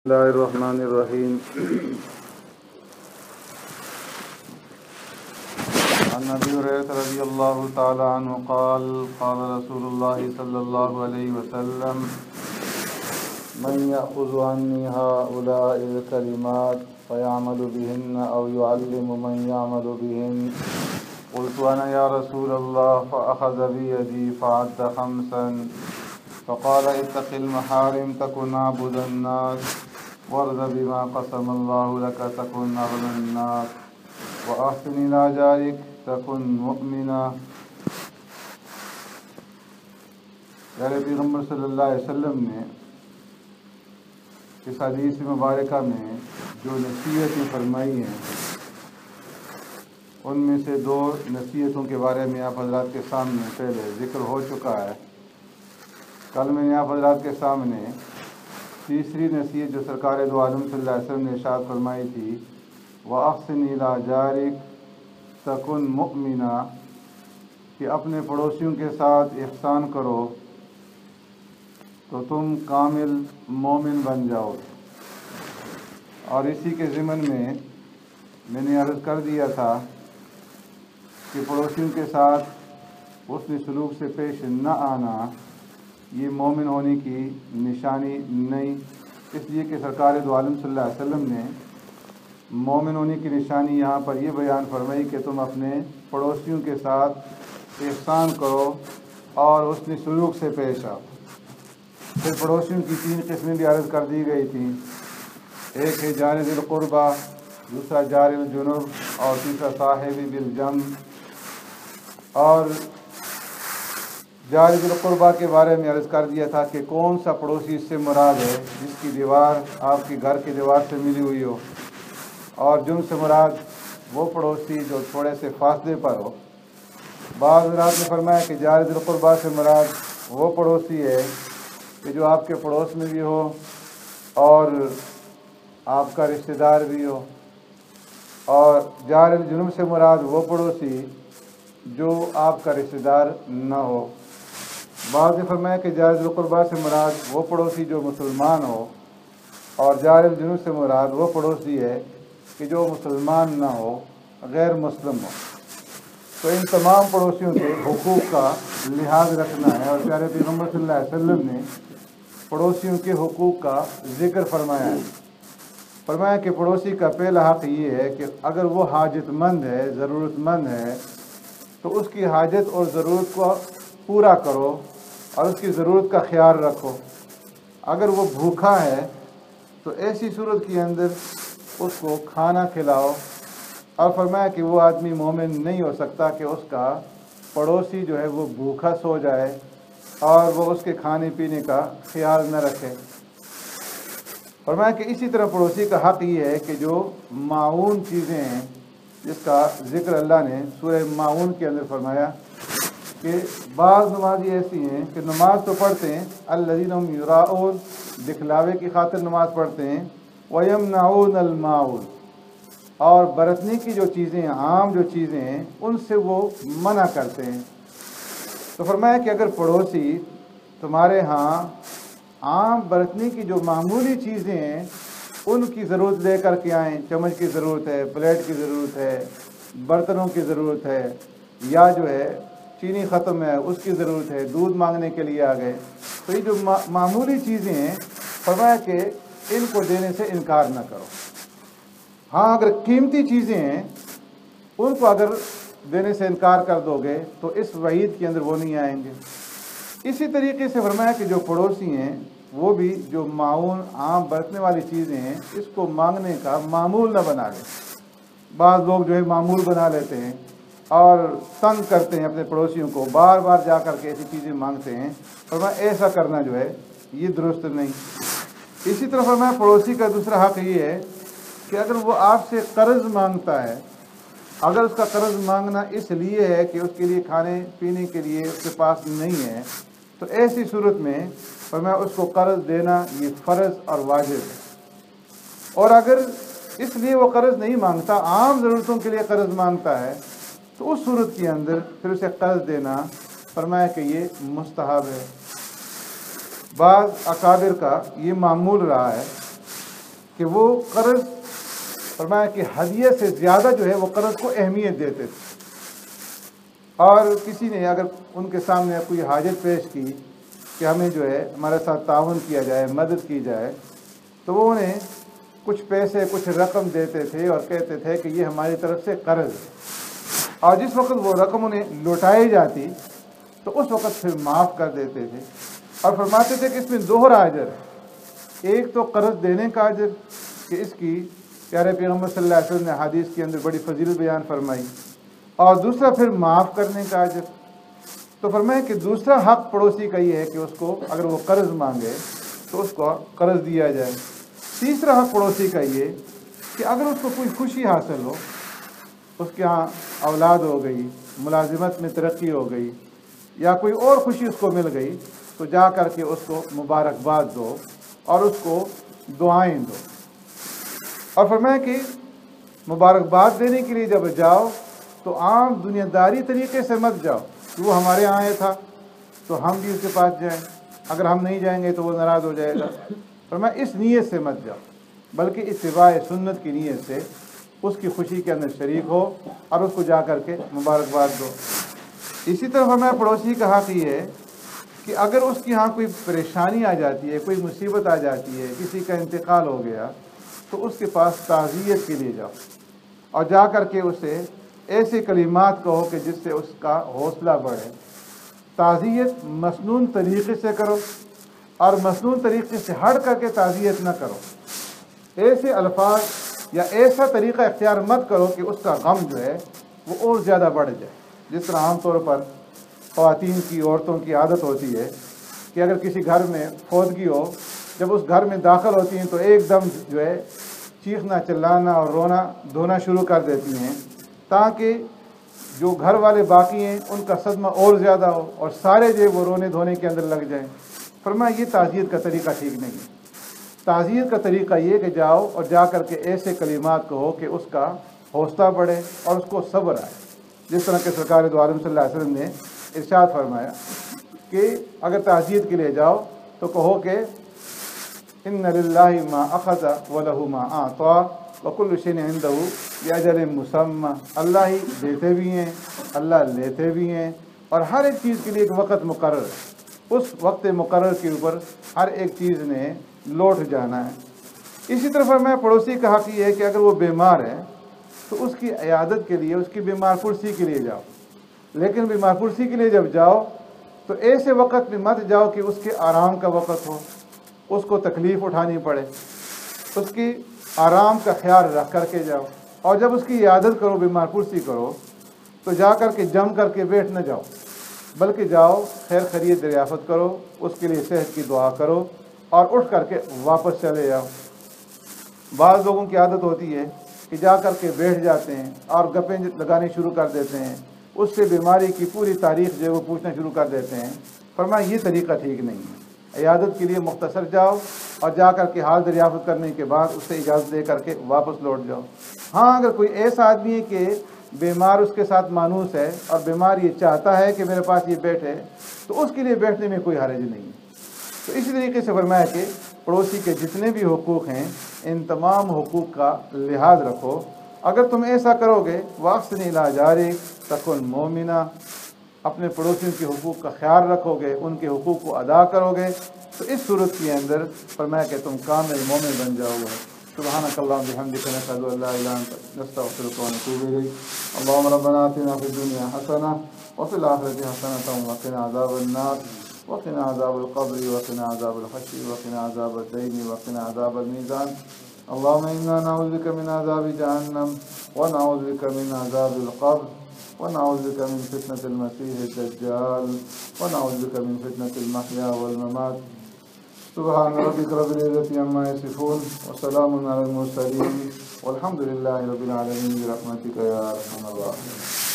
بسم اللہ الرحمن الرحیم عن ابی ہریرہ رضی اللہ تعالی عنہ قال قال رسول اللہ صلی اللہ علیہ وسلم من یأخذ عنی هؤلاء الکلمات فیعمل بهن او يعلم من يعمل بهن قلت انا یا رسول اللہ فاخذ بیدی فعد خمسا فقال اتق المحارم تكن عبد الناس وارض بما قسم الله لك تكن أغنى الناس وأحسن إلى جارك تكن مؤمنا۔ پیارے پیغمبر صلی اللہ علیہ وسلم نے اس حدیث مبارکہ میں جو نصیحتیں فرمائی ہیں ان میں سے دو نصیحتوں کے بارے میں آپ حضرات کے سامنے پہلے ذکر ہو چکا ہے۔ کل میں نے آپ حضرات کے سامنے تیسری نصیحت جو سرکار دو عالم صلی اللہ علیہ وسلم نے ارشاد فرمائی تھی وَأَحْسِنْ إِلَىٰ جَارِكَ تَكُنْ مُؤْمِنًا، کہ اپنے پڑوسیوں کے ساتھ احسان کرو تو تم کامل مومن بن جاؤ۔ اور اسی کے ضمن میں نے عرض کر دیا تھا کہ پڑوسیوں کے ساتھ حسن سلوک سے پیش نہ آنا یہ مومن ہونے کی نشانی نہیں، اس لیے کہ سرکار دو عالم صلی اللہ علیہ وسلم نے مومن ہونے کی نشانی یہاں پر یہ بیان فرمائی کہ تم اپنے پڑوسیوں کے ساتھ احسان کرو اور حسن سلوک سے پیش آؤ۔ پھر پڑوسیوں کی تین قسمیں بھی عرض کر دی گئی تھیں، ایک ہے جار ذی القربہ، دوسرا جار الجنب اور تیسرا صاحب بالجنب۔ اور جار ذی القربہ کے بارے میں عرض کر دیا تھا کہ کون سا پڑوسی اس سے مراد ہے جس کی دیوار آپ کی گھر کی دیوار سے ملی ہوئی ہو، اور جن سے مراد وہ پڑوسی جو تھوڑے سے فاصلے پر ہو۔ بعض حضرات نے فرمایا کہ جار ذی القربہ سے مراد وہ پڑوسی ہے کہ جو آپ کے پڑوس میں بھی ہو اور آپ کا رشتہ دار بھی ہو، اور جار الجنب سے مراد وہ پڑوسی جو آپ کا رشتہ دار نہ ہو۔ بعض نے فرمایا کہ جار ذی القربہ سے مراد وہ پڑوسی جو مسلمان ہو، اور جار الجنب سے مراد وہ پڑوسی ہے کہ جو مسلمان نہ ہو، غیر مسلم ہو۔ تو ان تمام پڑوسیوں کے حقوق کا لحاظ رکھنا ہے، اور پیارے پیغمبر صلی اللہ علیہ وسلم نے پڑوسیوں کے حقوق کا ذکر فرمایا ہے۔ فرمایا کہ پڑوسی کا پہلا حق یہ ہے کہ اگر وہ حاجت مند ہے، ضرورت مند ہے، تو اس کی حاجت اور ضرورت کو پورا کرو اور اس کی ضرورت کا خیال رکھو۔ اگر وہ بھوکا ہے تو ایسی صورت کے اندر اس کو کھانا کھلاؤ۔ اور فرمایا کہ وہ آدمی مومن نہیں ہو سکتا کہ اس کا پڑوسی جو ہے وہ بھوکا سو جائے اور وہ اس کے کھانے پینے کا خیال نہ رکھے۔ فرمایا کہ اسی طرح پڑوسی کا حق یہ ہے کہ جو معاون چیزیں ہیں، جس کا ذکر اللہ نے سورہ معاون کے اندر فرمایا کہ بعض نمازی ایسی ہیں کہ نماز تو پڑھتے ہیں، الذین هم یراؤون، دکھلاوے کی خاطر نماز پڑھتے ہیں، ویمنعون الماعون، اور برتنے کی جو چیزیں عام جو چیزیں ہیں ان سے وہ منع کرتے ہیں۔ تو فرمایا کہ اگر پڑوسی تمہارے ہاں عام برتنے کی جو معمولی چیزیں ہیں ان کی ضرورت لے کر کے آئیں، چمچ کی ضرورت ہے، پلیٹ کی ضرورت ہے، برتنوں کی ضرورت ہے، یا جو ہے چینی ختم ہے اس کی ضرورت ہے، دودھ مانگنے کے لیے آ گئے، تو یہ جو معمولی چیزیں ہیں فرمایا کہ ان کو دینے سے انکار نہ کرو۔ ہاں اگر قیمتی چیزیں ہیں ان کو اگر دینے سے انکار کر دو گے تو اس وعید کے اندر وہ نہیں آئیں گے۔ اسی طریقے سے فرمایا کہ جو پڑوسی ہیں وہ بھی جو معاون عام برتنے والی چیزیں ہیں اس کو مانگنے کا معمول نہ بنا لیں۔ بعض لوگ جو ہے معمول بنا لیتے ہیں اور تنگ کرتے ہیں اپنے پڑوسیوں کو، بار بار جا کر کے ایسی چیزیں مانگتے ہیں۔ فرمایا ایسا کرنا جو ہے یہ درست نہیں۔ اسی طرح فرمایا پڑوسی کا دوسرا حق یہ ہے کہ اگر وہ آپ سے قرض مانگتا ہے، اگر اس کا قرض مانگنا اس لیے ہے کہ اس کے لیے کھانے پینے کے لیے اس کے پاس نہیں ہے، تو ایسی صورت میں فرمایا اس کو قرض دینا یہ فرض اور واجب ہے۔ اور اگر اس لیے وہ قرض نہیں مانگتا، عام ضرورتوں کے لیے قرض مانگتا ہے، تو اس صورت کے اندر پھر اسے قرض دینا فرمایا کہ یہ مستحب ہے۔ بعض اکابر کا یہ معمول رہا ہے کہ وہ قرض فرمایا کہ ہدیہ سے زیادہ جو ہے وہ قرض کو اہمیت دیتے تھے، اور کسی نے اگر ان کے سامنے کوئی حاجت پیش کی کہ ہمیں جو ہے ہمارے ساتھ تعاون کیا جائے، مدد کی جائے، تو وہ انہیں کچھ پیسے کچھ رقم دیتے تھے اور کہتے تھے کہ یہ ہماری طرف سے قرض ہے، اور جس وقت وہ رقم انہیں لوٹائی جاتی تو اس وقت پھر معاف کر دیتے تھے، اور فرماتے تھے کہ اس میں دوہرا اجر ہے، ایک تو قرض دینے کا اجر کہ اس کی پیارے پیغمبر صلی اللہ علیہ وسلم نے حدیث کے اندر بڑی فضیلت بیان فرمائی، اور دوسرا پھر معاف کرنے کا اجر۔ تو فرمایا کہ دوسرا حق پڑوسی کا یہ ہے کہ اس کو اگر وہ قرض مانگے تو اس کو قرض دیا جائے۔ تیسرا حق پڑوسی کا یہ کہ اگر اس کو کوئی خوشی حاصل ہو، اس کے ہاں اولاد ہو گئی، ملازمت میں ترقی ہو گئی، یا کوئی اور خوشی اس کو مل گئی، تو جا کر کے اس کو مبارکباد دو اور اس کو دعائیں دو۔ اور فرمایا کہ مبارکباد دینے کے لیے جب جاؤ تو عام دنیا داری طریقے سے مت جاؤ کہ وہ ہمارے یہاں آیا تھا تو ہم بھی اس کے پاس جائیں، اگر ہم نہیں جائیں گے تو وہ ناراض ہو جائے گا۔ فرمایا اس نیت سے مت جاؤ، بلکہ اتباع سنت کی نیت سے اس کی خوشی کے اندر شریک ہو اور اس کو جا کر کے مبارکباد دو۔ اسی طرح ہمیں پڑوسی کا حق یہ ہے کہ اگر اس کی ہاں کوئی پریشانی آ جاتی ہے، کوئی مصیبت آ جاتی ہے، کسی کا انتقال ہو گیا، تو اس کے پاس تعزیت کے لیے جاؤ اور جا کر کے اسے ایسے کلمات کہو کہ جس سے اس کا حوصلہ بڑھے۔ تعزیت مسنون طریقے سے کرو، اور مسنون طریقے سے ہٹ کر کے تعزیت نہ کرو، ایسے الفاظ یا ایسا طریقہ اختیار مت کرو کہ اس کا غم جو ہے وہ اور زیادہ بڑھ جائے۔ جس طرح عام طور پر خواتین کی، عورتوں کی عادت ہوتی ہے کہ اگر کسی گھر میں فوتگی ہو، جب اس گھر میں داخل ہوتی ہیں تو ایک دم جو ہے چیخنا چلانا اور رونا دھونا شروع کر دیتی ہیں، تاکہ جو گھر والے باقی ہیں ان کا صدمہ اور زیادہ ہو اور سارے جو وہ رونے دھونے کے اندر لگ جائیں۔ فرمایا یہ تعزیت کا طریقہ ٹھیک نہیں ہے۔ تعزیت کا طریقہ یہ کہ جاؤ اور جا کر کے ایسے کلمات کہو کہ اس کا حوصلہ بڑھے اور اس کو صبر آئے، جس طرح کہ سرکار دو عالم صلی اللہ علیہ وسلم نے ارشاد فرمایا کہ اگر تعزیت کے لیے جاؤ تو کہو کہ ان للہ ما اخذ ولہ ما اعطى وکل شیء عنده باجل مسمى، اللہ ہی دیتے بھی ہیں، اللہ لیتے بھی ہیں، اور ہر ایک چیز کے لیے ایک وقت مقرر ہے، اس وقت مقرر کے اوپر ہر ایک چیز نے لوٹ جانا ہے۔ اسی طرح میں پڑوسی کا حق یہ ہے کہ اگر وہ بیمار ہے تو اس کی عیادت کے لیے، اس کی بیمار پرسی کے لیے جاؤ، لیکن بیمار پرسی کے لیے جب جاؤ تو ایسے وقت میں مت جاؤ کہ اس کے آرام کا وقت ہو، اس کو تکلیف اٹھانی پڑے، اس کی آرام کا خیال رکھ کر کے جاؤ، اور جب اس کی عیادت کرو، بیمار پرسی کرو، تو جا کر کے جم کر کے بیٹھ نہ جاؤ، بلکہ جاؤ خیر خیریت دریافت کرو، اس کے لیے صحت کی دعا کرو اور اٹھ کر کے واپس چلے جاؤ۔ بعض لوگوں کی عادت ہوتی ہے کہ جا کر کے بیٹھ جاتے ہیں اور گپیں لگانے شروع کر دیتے ہیں، اس سے بیماری کی پوری تاریخ جو ہے وہ پوچھنا شروع کر دیتے ہیں۔ فرمایا یہ طریقہ ٹھیک نہیں ہے۔ عیادت کے لیے مختصر جاؤ اور جا کر کے حال دریافت کرنے کے بعد اس سے اجازت دے کر کے واپس لوٹ جاؤ۔ ہاں اگر کوئی ایسا آدمی ہے کہ بیمار اس کے ساتھ مانوس ہے اور بیمار یہ چاہتا ہے کہ میرے پاس یہ بیٹھے، تو اس کے لیے بیٹھنے میں کوئی حرج نہیں ہے۔ تو اسی طریقے سے فرمایا کہ پڑوسی کے جتنے بھی حقوق ہیں ان تمام حقوق کا لحاظ رکھو۔ اگر تم ایسا کرو گے واحسن الی جارک تکن مومنا، اپنے پڑوسیوں کے حقوق کا خیال رکھو گے، ان کے حقوق کو ادا کرو گے، تو اس صورت کے اندر فرمایا کہ تم کامل مومن بن جاؤ گے۔ سبحانک اللہم بحمدک نشہد ان لا الہ الا انت نستغفرک ونتوب الیک۔ اللہم ربنا آتنا فی الدنیا حسنہ وفی الآخرۃ حسنۃ وقنا عذاب النار وقنا عذاب القبر وقنا عذاب الحشر وقنا عذاب الدین وقنا عذاب الميزان۔ اللهم إنا نعوذ بك من عذاب جهنم ونعوذ بك من عذاب القبر ونعوذ بك من فتنة المسيح الدجال ونعوذ بك من فتنة المحيا والممات۔ سبحان ربك رب العزة عما يصفون وسلام على المرسلين والحمد لله رب العالمين برحمتك يا أرحم الراحمين۔